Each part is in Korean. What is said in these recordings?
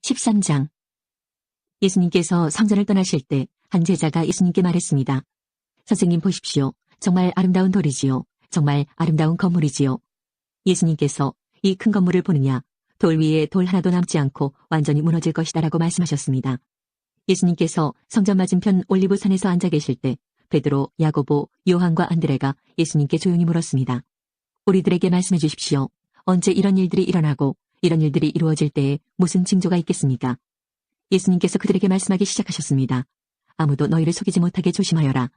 13장. 예수님께서 성전을 떠나실 때 한 제자가 예수님께 말했습니다. 선생님 보십시오. 정말 아름다운 돌이지요. 정말 아름다운 건물이지요. 예수님께서 이 큰 건물을 보느냐? 돌 위에 돌 하나도 남지 않고 완전히 무너질 것이다 라고 말씀하셨습니다. 예수님께서 성전 맞은편 올리브산에서 앉아 계실 때 베드로, 야고보, 요한과 안드레가 예수님께 조용히 물었습니다. 우리들에게 말씀해 주십시오. 언제 이런 일들이 일어나고 이런 일들이 이루어질 때에 무슨 징조가 있겠습니까? 예수님께서 그들에게 말씀하기 시작하셨습니다. 아무도 너희를 속이지 못하게 조심하여라.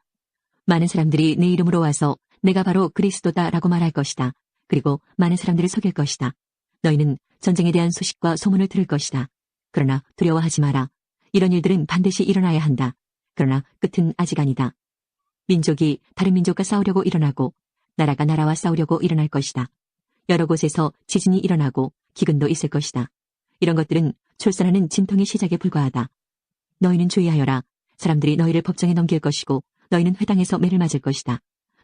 많은 사람들이 내 이름으로 와서 내가 바로 그리스도다 라고 말할 것이다. 그리고 많은 사람들을 속일 것이다. 너희는 전쟁에 대한 소식과 소문을 들을 것이다. 그러나 두려워하지 마라. 이런 일들은 반드시 일어나야 한다. 그러나 끝은 아직 아니다. 민족이 다른 민족과 싸우려고 일어나고 나라가 나라와 싸우려고 일어날 것이다. 여러 곳에서 지진이 일어나고 기근도 있을 것이다. 이런 것들은 출산하는 진통의 시작에 불과하다. 너희는 주의하여라. 사람들이 너희를 법정에 넘길 것이고 너희는 회당에서 매를 맞을 것이다.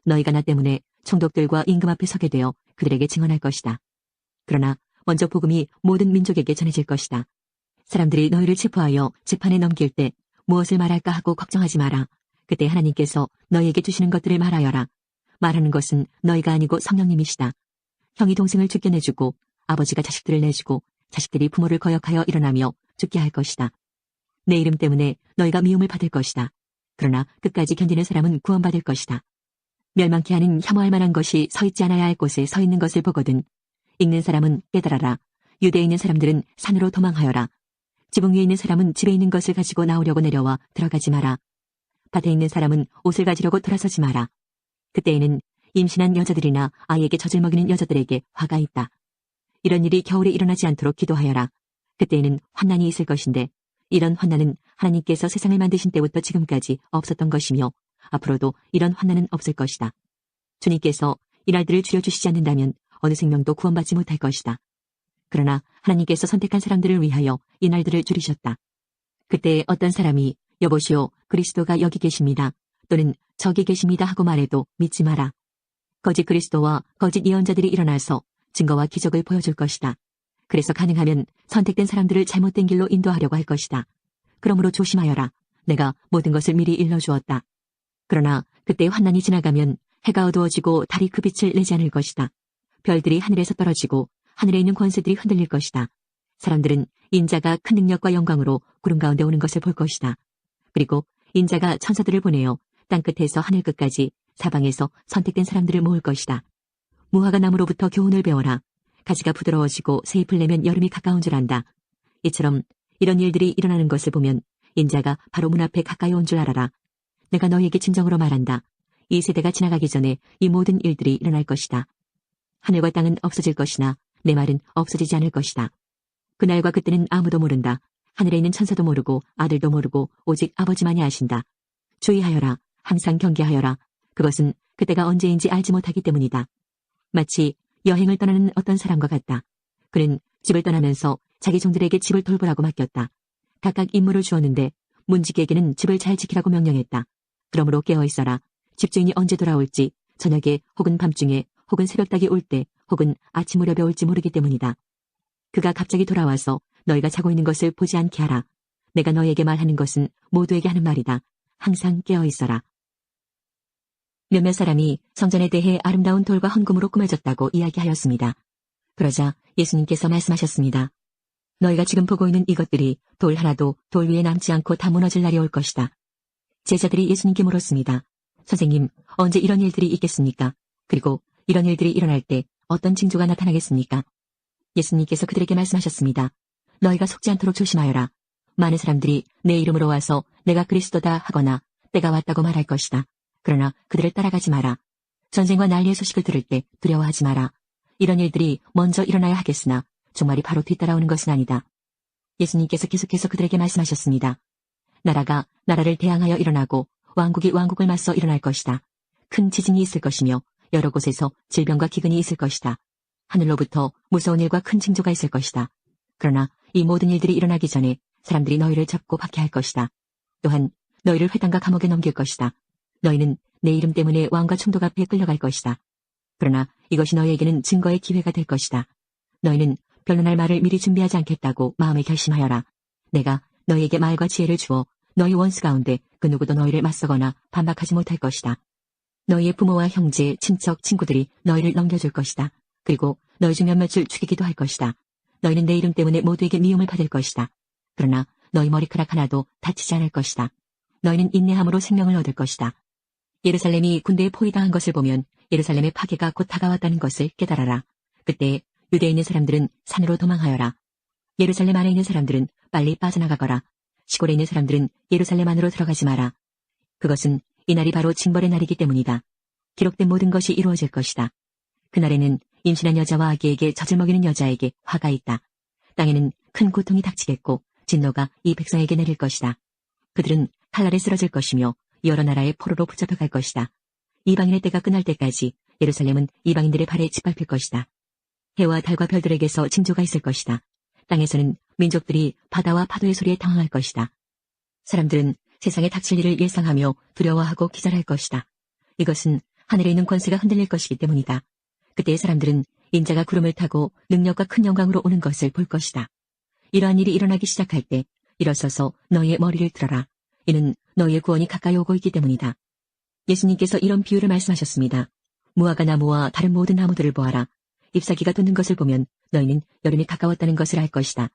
너희가 나 때문에 총독들과 임금 앞에 서게 되어 그들에게 증언할 것이다. 그러나 먼저 복음이 모든 민족에게 전해질 것이다. 사람들이 너희를 체포하여 재판에 넘길 때 무엇을 말할까 하고 걱정하지 마라. 그때 하나님께서 너희에게 주시는 것들을 말하여라. 말하는 것은 너희가 아니고 성령님이시다. 형이 동생을 죽게 내주고 아버지가 자식들을 내주고 자식들이 부모를 거역하여 일어나며 죽게 할 것이다. 내 이름 때문에 너희가 미움을 받을 것이다. 그러나 끝까지 견디는 사람은 구원받을 것이다. 멸망케 하는 혐오할 만한 것이 서 있지 않아야 할 곳에 서 있는 것을 보거든 읽는 사람은 깨달아라. 유대에 있는 사람들은 산으로 도망하여라. 지붕 위에 있는 사람은 집에 있는 것을 가지고 나오려고 내려와 들어가지 마라. 밭에 있는 사람은 옷을 가지려고 돌아서지 마라. 그때에는 임신한 여자들이나 아이에게 젖을 먹이는 여자들에게 화가 있다. 이런 일이 겨울에 일어나지 않도록 기도하여라. 그때에는 환난이 있을 것인데 이런 환난은 하나님께서 세상을 만드신 때부터 지금까지 없었던 것이며 앞으로도 이런 환난은 없을 것이다. 주님께서 이 날들을 줄여주시지 않는다면 어느 생명도 구원받지 못할 것이다. 그러나 하나님께서 선택한 사람들을 위하여 이 날들을 줄이셨다. 그때 어떤 사람이 여보시오 그리스도가 여기 계십니다. 또는 저기 계십니다 하고 말해도 믿지 마라. 거짓 그리스도와 거짓 예언자들이 일어나서 증거와 기적을 보여줄 것이다. 그래서 가능하면 선택된 사람들을 잘못된 길로 인도하려고 할 것이다. 그러므로 조심하여라. 내가 모든 것을 미리 일러주었다. 그러나 그때 환난이 지나가면 해가 어두워지고 달이 그 빛을 내지 않을 것이다. 별들이 하늘에서 떨어지고 하늘에 있는 권세들이 흔들릴 것이다. 사람들은 인자가 큰 능력과 영광으로 구름 가운데 오는 것을 볼 것이다. 그리고 인자가 천사들을 보내어 땅끝에서 하늘끝까지 사방에서 선택된 사람들을 모을 것이다. 무화과 나무로부터 교훈을 배워라. 가지가 부드러워지고 새 잎을 내면 여름이 가까운 줄 안다. 이처럼 이런 일들이 일어나는 것을 보면 인자가 바로 문 앞에 가까이 온 줄 알아라. 내가 너희에게 진정으로 말한다. 이 세대가 지나가기 전에 이 모든 일들이 일어날 것이다. 하늘과 땅은 없어질 것이나 내 말은 없어지지 않을 것이다. 그날과 그때는 아무도 모른다. 하늘에 있는 천사도 모르고 아들도 모르고 오직 아버지만이 아신다. 주의하여라. 항상 경계하여라. 그것은 그때가 언제인지 알지 못하기 때문이다. 마치 여행을 떠나는 어떤 사람과 같다. 그는 집을 떠나면서 자기 종들에게 집을 돌보라고 맡겼다. 각각 임무를 주었는데 문지기에게는 집을 잘 지키라고 명령했다. 그러므로 깨어있어라. 집주인이 언제 돌아올지 저녁에 혹은 밤중에 혹은 새벽닭이 올 때 혹은 아침 무렵에 올지 모르기 때문이다. 그가 갑자기 돌아와서 너희가 자고 있는 것을 보지 않게 하라. 내가 너희에게 말하는 것은 모두에게 하는 말이다. 항상 깨어있어라. 몇몇 사람이 성전에 대해 아름다운 돌과 헌금으로 꾸며졌다고 이야기하였습니다. 그러자 예수님께서 말씀하셨습니다. 너희가 지금 보고 있는 이것들이 돌 하나도 돌 위에 남지 않고 다 무너질 날이 올 것이다. 제자들이 예수님께 물었습니다. 선생님, 언제 이런 일들이 있겠습니까? 그리고 이런 일들이 일어날 때 어떤 징조가 나타나겠습니까? 예수님께서 그들에게 말씀하셨습니다. 너희가 속지 않도록 조심하여라. 많은 사람들이 내 이름으로 와서 내가 그리스도다 하거나 때가 왔다고 말할 것이다. 그러나 그들을 따라가지 마라. 전쟁과 난리의 소식을 들을 때 두려워하지 마라. 이런 일들이 먼저 일어나야 하겠으나 종말이 바로 뒤따라오는 것은 아니다. 예수님께서 계속해서 그들에게 말씀하셨습니다. 나라가 나라를 대항하여 일어나고 왕국이 왕국을 맞서 일어날 것이다. 큰 지진이 있을 것이며 여러 곳에서 질병과 기근이 있을 것이다. 하늘로부터 무서운 일과 큰 징조가 있을 것이다. 그러나 이 모든 일들이 일어나기 전에 사람들이 너희를 잡고 박해할 것이다. 또한 너희를 회당과 감옥에 넘길 것이다. 너희는 내 이름 때문에 왕과 총독 앞에 끌려갈 것이다. 그러나 이것이 너희에게는 증거의 기회가 될 것이다. 너희는 변론할 말을 미리 준비하지 않겠다고 마음에 결심하여라. 내가 너희에게 말과 지혜를 주어 너희 원수 가운데 그 누구도 너희를 맞서거나 반박하지 못할 것이다. 너희의 부모와 형제, 친척, 친구들이 너희를 넘겨줄 것이다. 그리고 너희 중 몇몇을 죽이기도 할 것이다. 너희는 내 이름 때문에 모두에게 미움을 받을 것이다. 그러나 너희 머리카락 하나도 다치지 않을 것이다. 너희는 인내함으로 생명을 얻을 것이다. 예루살렘이 군대에 포위당한 것을 보면 예루살렘의 파괴가 곧 다가왔다는 것을 깨달아라. 그때 유대에 있는 사람들은 산으로 도망하여라. 예루살렘 안에 있는 사람들은 빨리 빠져나가거라. 시골에 있는 사람들은 예루살렘 안으로 들어가지 마라. 그것은 이날이 바로 징벌의 날이기 때문이다. 기록된 모든 것이 이루어질 것이다. 그날에는 임신한 여자와 아기에게 젖을 먹이는 여자에게 화가 있다. 땅에는 큰 고통이 닥치겠고 진노가 이 백성에게 내릴 것이다. 그들은 칼날에 쓰러질 것이며 여러 나라의 포로로 붙잡혀갈 것이다. 이방인의 때가 끝날 때까지 예루살렘은 이방인들의 발에 짓밟힐 것이다. 해와 달과 별들에게서 징조가 있을 것이다. 땅에서는 민족들이 바다와 파도의 소리에 당황할 것이다. 사람들은 세상에 닥칠 일을 예상하며 두려워하고 기절할 것이다. 이것은 하늘에 있는 권세가 흔들릴 것이기 때문이다. 그때 사람들은 인자가 구름을 타고 능력과 큰 영광으로 오는 것을 볼 것이다. 이러한 일이 일어나기 시작할 때 일어서서 너희의 머리를 들어라. 이는 너희의 구원이 가까이 오고 있기 때문이다. 예수님께서 이런 비유를 말씀하셨습니다. 무화과 나무와 다른 모든 나무들을 보아라. 잎사귀가 돋는 것을 보면 너희는 여름이 가까웠다는 것을 알 것이다.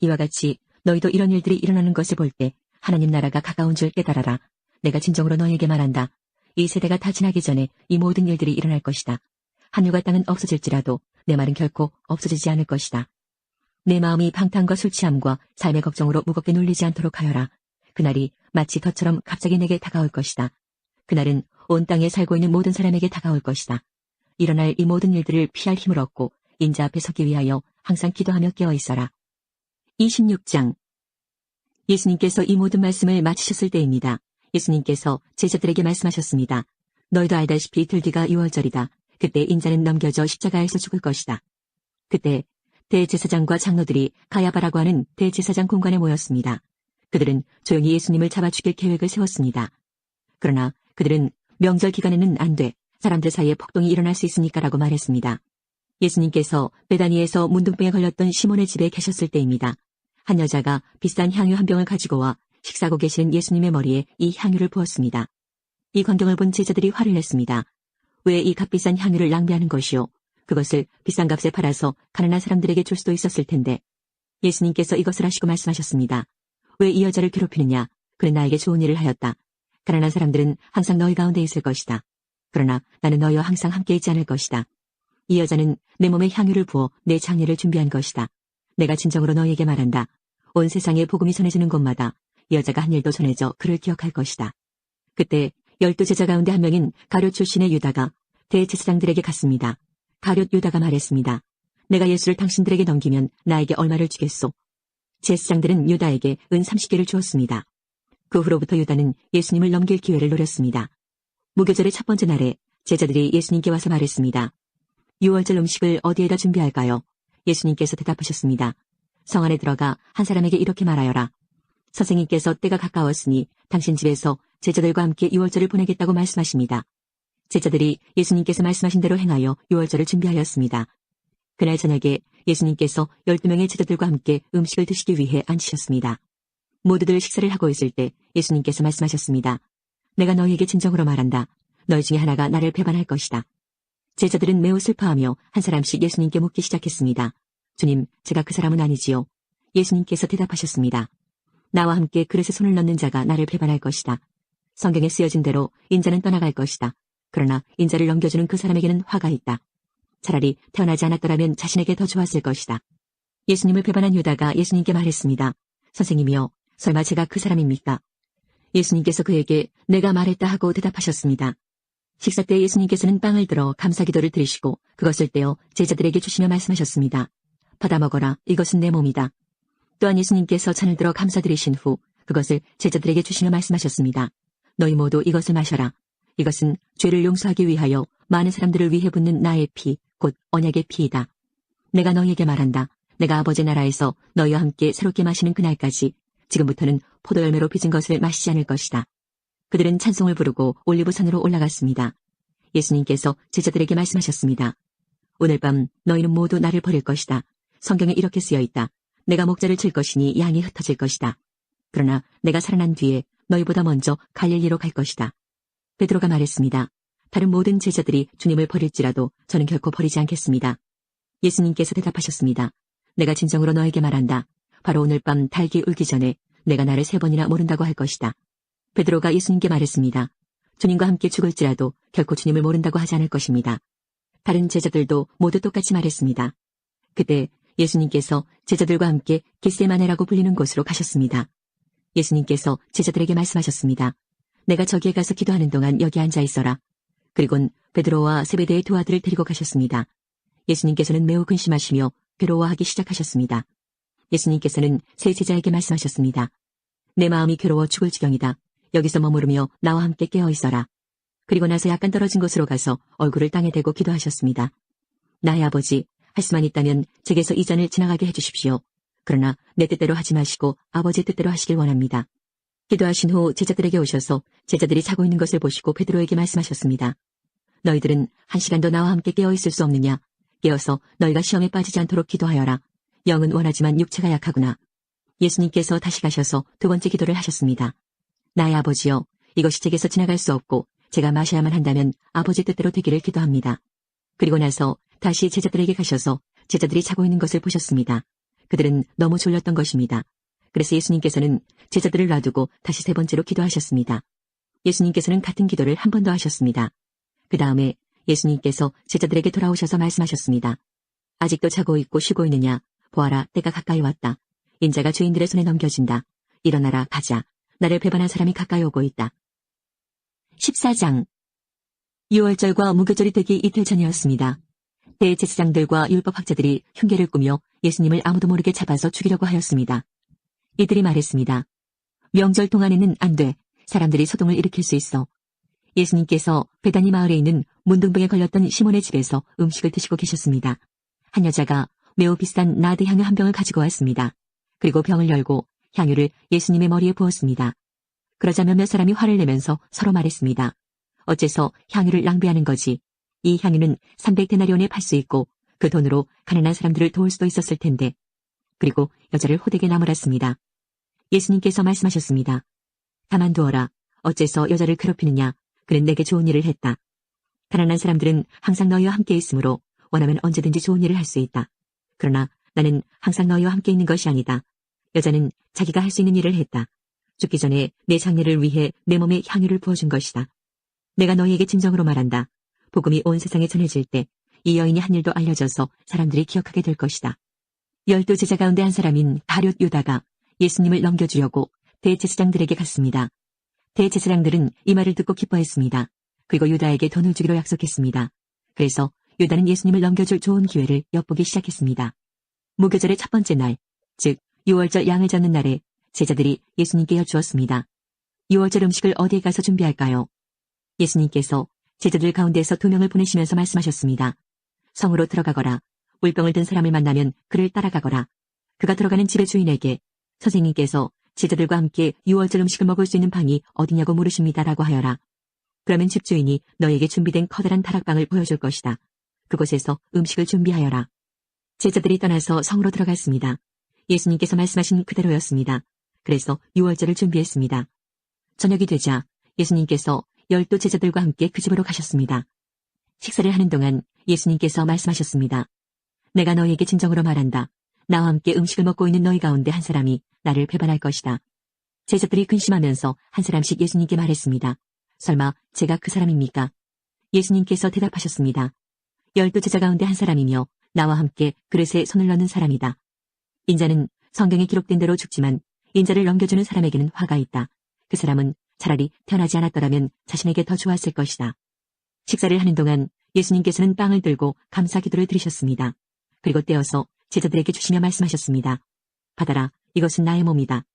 이와 같이 너희도 이런 일들이 일어나는 것을 볼 때 하나님 나라가 가까운 줄 깨달아라. 내가 진정으로 너희에게 말한다. 이 세대가 다 지나기 전에 이 모든 일들이 일어날 것이다. 하늘과 땅은 없어질지라도 내 말은 결코 없어지지 않을 것이다. 내 마음이 방탕과 술 취함과 삶의 걱정으로 무겁게 눌리지 않도록 하여라. 그날이 마치 덫처럼 갑자기 내게 다가올 것이다. 그날은 온 땅에 살고 있는 모든 사람에게 다가올 것이다. 일어날 이 모든 일들을 피할 힘을 얻고 인자 앞에 서기 위하여 항상 기도하며 깨어 있어라. 26장. 예수님께서 이 모든 말씀을 마치셨을 때입니다. 예수님께서 제자들에게 말씀하셨습니다. 너희도 알다시피 들기가 6월절이다. 그때 인자는 넘겨져 십자가에서 죽을 것이다. 그때 대제사장과 장로들이 가야바라고 하는 대제사장 공관에 모였습니다. 그들은 조용히 예수님을 잡아 죽일 계획을 세웠습니다. 그러나 그들은 명절 기간에는 안 돼. 사람들 사이에 폭동이 일어날 수 있으니까라고 말했습니다. 예수님께서 베다니에서 문둥병에 걸렸던 시몬의 집에 계셨을 때입니다. 한 여자가 비싼 향유 한 병을 가지고 와 식사하고 계시는 예수님의 머리에 이 향유를 부었습니다. 이 광경을 본 제자들이 화를 냈습니다. 왜 이 값비싼 향유를 낭비하는 것이요? 그것을 비싼 값에 팔아서 가난한 사람들에게 줄 수도 있었을 텐데. 예수님께서 이것을 하시고 말씀하셨습니다. 왜 이 여자를 괴롭히느냐? 그는 나에게 좋은 일을 하였다. 가난한 사람들은 항상 너희 가운데 있을 것이다. 그러나 나는 너희와 항상 함께 있지 않을 것이다. 이 여자는 내 몸에 향유를 부어 내 장례를 준비한 것이다. 내가 진정으로 너희에게 말한다. 온 세상에 복음이 전해지는 곳마다 이 여자가 한 일도 전해져 그를 기억할 것이다. 그때 12제자 가운데 한 명인 가룟 출신의 유다가 대제사장들에게 갔습니다. 가룟 유다가 말했습니다. 내가 예수를 당신들에게 넘기면 나에게 얼마를 주겠소? 제사장들은 유다에게 은 30개를 주었습니다. 그 후로부터 유다는 예수님을 넘길 기회를 노렸습니다. 무교절의 첫 번째 날에 제자들이 예수님께 와서 말했습니다. 6월절 음식을 어디에다 준비할까요? 예수님께서 대답하셨습니다. 성 안에 들어가 한 사람에게 이렇게 말하여라. 선생님께서 때가 가까웠으니 당신 집에서 제자들과 함께 6월절을 보내겠다고 말씀하십니다. 제자들이 예수님께서 말씀하신 대로 행하여 6월절을 준비하였습니다. 그날 저녁에 예수님께서 12명의 제자들과 함께 음식을 드시기 위해 앉으셨습니다. 모두들 식사를 하고 있을 때 예수님께서 말씀하셨습니다. 내가 너희에게 진정으로 말한다. 너희 중에 하나가 나를 배반할 것이다. 제자들은 매우 슬퍼하며 한 사람씩 예수님께 묻기 시작했습니다. 주님, 제가 그 사람은 아니지요. 예수님께서 대답하셨습니다. 나와 함께 그릇에 손을 넣는 자가 나를 배반할 것이다. 성경에 쓰여진 대로 인자는 떠나갈 것이다. 그러나 인자를 넘겨주는 그 사람에게는 화가 있다. 차라리 태어나지 않았더라면 자신에게 더 좋았을 것이다. 예수님을 배반한 유다가 예수님께 말했습니다. 선생님이여, 설마 제가 그 사람입니까? 예수님께서 그에게 내가 말했다 하고 대답하셨습니다. 식사 때 예수님께서는 빵을 들어 감사기도를 드리시고 그것을 떼어 제자들에게 주시며 말씀하셨습니다. 받아 먹어라. 이것은 내 몸이다. 또한 예수님께서 잔을 들어 감사드리신 후 그것을 제자들에게 주시며 말씀하셨습니다. 너희 모두 이것을 마셔라. 이것은 죄를 용서하기 위하여 많은 사람들을 위해 붓는 나의 피, 곧 언약의 피이다. 내가 너희에게 말한다. 내가 아버지 나라에서 너희와 함께 새롭게 마시는 그날까지 지금부터는 포도열매로 빚은 것을 마시지 않을 것이다. 그들은 찬송을 부르고 올리브산으로 올라갔습니다. 예수님께서 제자들에게 말씀하셨습니다. 오늘 밤 너희는 모두 나를 버릴 것이다. 성경에 이렇게 쓰여 있다. 내가 목자를 칠 것이니 양이 흩어질 것이다. 그러나 내가 살아난 뒤에 너희보다 먼저 갈릴리로 갈 것이다. 베드로가 말했습니다. 다른 모든 제자들이 주님을 버릴지라도 저는 결코 버리지 않겠습니다. 예수님께서 대답하셨습니다. 내가 진정으로 너에게 말한다. 바로 오늘 밤 닭이 울기 전에 내가 나를 3번이나 모른다고 할 것이다. 베드로가 예수님께 말했습니다. 주님과 함께 죽을지라도 결코 주님을 모른다고 하지 않을 것입니다. 다른 제자들도 모두 똑같이 말했습니다. 그때 예수님께서 제자들과 함께 겟세마네라고 불리는 곳으로 가셨습니다. 예수님께서 제자들에게 말씀하셨습니다. 내가 저기에 가서 기도하는 동안 여기 앉아 있어라. 그리곤 베드로와 세베대의 두 아들을 데리고 가셨습니다. 예수님께서는 매우 근심하시며 괴로워하기 시작하셨습니다. 예수님께서는 세 제자에게 말씀하셨습니다. 내 마음이 괴로워 죽을 지경이다. 여기서 머무르며 나와 함께 깨어 있어라. 그리고 나서 약간 떨어진 곳으로 가서 얼굴을 땅에 대고 기도하셨습니다. 나의 아버지, 할 수만 있다면 제게서 이 잔을 지나가게 해주십시오. 그러나 내 뜻대로 하지 마시고 아버지 뜻대로 하시길 원합니다. 기도하신 후 제자들에게 오셔서 제자들이 자고 있는 것을 보시고 베드로에게 말씀하셨습니다. 너희들은 1시간도 나와 함께 깨어 있을 수 없느냐? 깨어서 너희가 시험에 빠지지 않도록 기도하여라. 영은 원하지만 육체가 약하구나. 예수님께서 다시 가셔서 두 번째 기도를 하셨습니다. 나의 아버지여, 이것이 제게서 지나갈 수 없고 제가 마셔야만 한다면 아버지 뜻대로 되기를 기도합니다. 그리고 나서 다시 제자들에게 가셔서 제자들이 자고 있는 것을 보셨습니다. 그들은 너무 졸렸던 것입니다. 그래서 예수님께서는 제자들을 놔두고 다시 3번째로 기도하셨습니다. 예수님께서는 같은 기도를 한 번 더 하셨습니다. 그 다음에 예수님께서 제자들에게 돌아오셔서 말씀하셨습니다. 아직도 자고 있고 쉬고 있느냐? 보아라, 때가 가까이 왔다. 인자가 죄인들의 손에 넘겨진다. 일어나라, 가자. 나를 배반한 사람이 가까이 오고 있다. 14장 6월절과 무교절이 되기 이틀 전이었습니다. 대제사장들과 율법학자들이 흉계를 꾸며 예수님을 아무도 모르게 잡아서 죽이려고 하였습니다. 이들이 말했습니다. 명절 동안에는 안 돼. 사람들이 소동을 일으킬 수 있어. 예수님께서 베다니 마을에 있는 문둥병에 걸렸던 시몬의 집에서 음식을 드시고 계셨습니다. 한 여자가 매우 비싼 나드 향유 한 병을 가지고 왔습니다. 그리고 병을 열고 향유를 예수님의 머리에 부었습니다. 그러자 몇몇 사람이 화를 내면서 서로 말했습니다. 어째서 향유를 낭비하는 거지? 이 향유는 300데나리온에 팔 수 있고 그 돈으로 가난한 사람들을 도울 수도 있었을 텐데. 그리고 여자를 호되게 나무랐습니다. 예수님께서 말씀하셨습니다. 가만두어라. 어째서 여자를 괴롭히느냐? 그는 내게 좋은 일을 했다. 가난한 사람들은 항상 너희와 함께 있으므로 원하면 언제든지 좋은 일을 할 수 있다. 그러나 나는 항상 너희와 함께 있는 것이 아니다. 여자는 자기가 할 수 있는 일을 했다. 죽기 전에 내 장례를 위해 내 몸에 향유를 부어준 것이다. 내가 너희에게 진정으로 말한다. 복음이 온 세상에 전해질 때 이 여인이 한 일도 알려져서 사람들이 기억하게 될 것이다. 12 제자 가운데 한 사람인 가룟 유다가 예수님을 넘겨주려고 대제사장들에게 갔습니다. 대제사장들은 이 말을 듣고 기뻐했습니다. 그리고 유다에게 돈을 주기로 약속했습니다. 그래서 유다는 예수님을 넘겨줄 좋은 기회를 엿보기 시작했습니다. 무교절의 첫 번째 날, 즉 6월절 양을 잡는 날에 제자들이 예수님께 여쭈었습니다. 6월절 음식을 어디에 가서 준비할까요? 예수님께서 제자들 가운데서 2명을 보내시면서 말씀하셨습니다. 성으로 들어가거라. 물병을 든 사람을 만나면 그를 따라가거라. 그가 들어가는 집의 주인에게 선생님께서 제자들과 함께 6월절 음식을 먹을 수 있는 방이 어디냐고 물으십니다라고 하여라. 그러면 집주인이 너에게 준비된 커다란 다락방을 보여줄 것이다. 그곳에서 음식을 준비하여라. 제자들이 떠나서 성으로 들어갔습니다. 예수님께서 말씀하신 그대로였습니다. 그래서 6월절을 준비했습니다. 저녁이 되자 예수님께서 12 제자들과 함께 그 집으로 가셨습니다. 식사를 하는 동안 예수님께서 말씀하셨습니다. 내가 너희에게 진정으로 말한다. 나와 함께 음식을 먹고 있는 너희 가운데 한 사람이 나를 배반할 것이다. 제자들이 근심하면서 한 사람씩 예수님께 말했습니다. 설마 제가 그 사람입니까? 예수님께서 대답하셨습니다. 12 제자 가운데 한 사람이며 나와 함께 그릇에 손을 넣는 사람이다. 인자는 성경에 기록된 대로 죽지만 인자를 넘겨주는 사람에게는 화가 있다. 그 사람은 차라리 태어나지 않았더라면 자신에게 더 좋았을 것이다. 식사를 하는 동안 예수님께서는 빵을 들고 감사 기도를 드리셨습니다. 그리고 떼어서 제자들에게 주시며 말씀하셨습니다. 받아라, 이것은 나의 몸이다.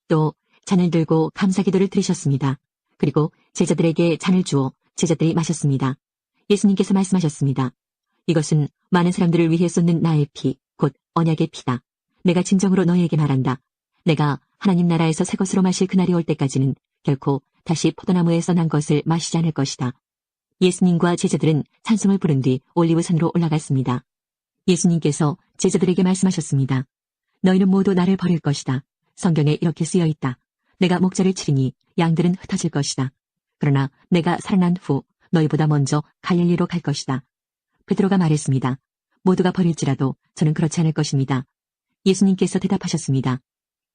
또 잔을 들고 감사 기도를 드리셨습니다. 그리고 제자들에게 잔을 주어 제자들이 마셨습니다. 예수님께서 말씀하셨습니다. 이것은 많은 사람들을 위해 쏟는 나의 피, 곧 언약의 피다. 내가 진정으로 너희에게 말한다. 내가 하나님 나라에서 새 것으로 마실 그날이 올 때까지는 결코 다시 포도나무에서 난 것을 마시지 않을 것이다. 예수님과 제자들은 찬송을 부른 뒤 올리브산으로 올라갔습니다. 예수님께서 제자들에게 말씀하셨습니다. 너희는 모두 나를 버릴 것이다. 성경에 이렇게 쓰여 있다. 내가 목자를 치리니 양들은 흩어질 것이다. 그러나 내가 살아난 후 너희보다 먼저 갈릴리로 갈 것이다. 베드로가 말했습니다. 모두가 버릴지라도 저는 그렇지 않을 것입니다. 예수님께서 대답하셨습니다.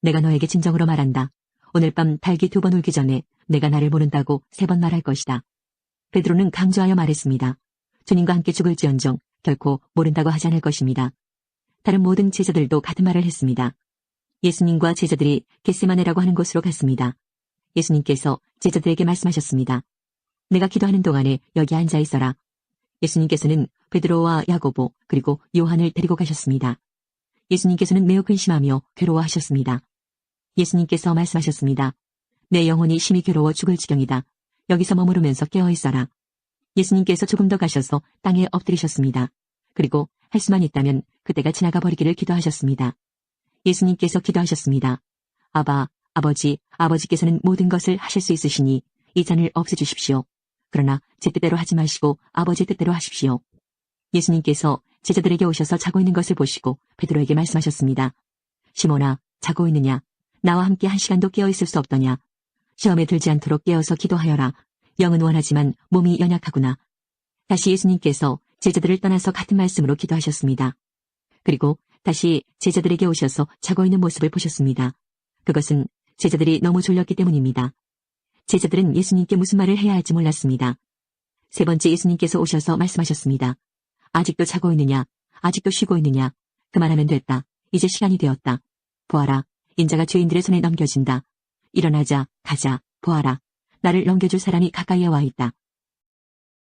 내가 너에게 진정으로 말한다. 오늘 밤 닭이 2번 울기 전에 내가 나를 모른다고 3번 말할 것이다. 베드로는 강조하여 말했습니다. 주님과 함께 죽을지언정 결코 모른다고 하지 않을 것입니다. 다른 모든 제자들도 같은 말을 했습니다. 예수님과 제자들이 겟세마네라고 하는 곳으로 갔습니다. 예수님께서 제자들에게 말씀하셨습니다. 내가 기도하는 동안에 여기 앉아 있어라. 예수님께서는 베드로와 야고보 그리고 요한을 데리고 가셨습니다. 예수님께서는 매우 근심하며 괴로워하셨습니다. 예수님께서 말씀하셨습니다. 내 영혼이 심히 괴로워 죽을 지경이다. 여기서 머무르면서 깨어 있어라. 예수님께서 조금 더 가셔서 땅에 엎드리셨습니다. 그리고 할 수만 있다면 그때가 지나가 버리기를 기도하셨습니다. 예수님께서 기도하셨습니다. 아버지께서는 모든 것을 하실 수 있으시니 이 잔을 없애주십시오. 그러나 제 뜻대로 하지 마시고 아버지의 뜻대로 하십시오. 예수님께서 제자들에게 오셔서 자고 있는 것을 보시고 베드로에게 말씀하셨습니다. 시몬아, 자고 있느냐? 나와 함께 1시간도 깨어 있을 수 없더냐? 시험에 들지 않도록 깨어서 기도하여라. 영은 원하지만 몸이 연약하구나. 다시 예수님께서 제자들을 떠나서 같은 말씀으로 기도하셨습니다. 그리고 다시 제자들에게 오셔서 자고 있는 모습을 보셨습니다. 그것은 제자들이 너무 졸렸기 때문입니다. 제자들은 예수님께 무슨 말을 해야 할지 몰랐습니다. 3번째 예수님께서 오셔서 말씀하셨습니다. 아직도 자고 있느냐? 아직도 쉬고 있느냐? 그만하면 됐다. 이제 시간이 되었다. 보아라. 인자가 죄인들의 손에 넘겨진다. 일어나자, 가자, 보아라. 나를 넘겨줄 사람이 가까이에 와 있다.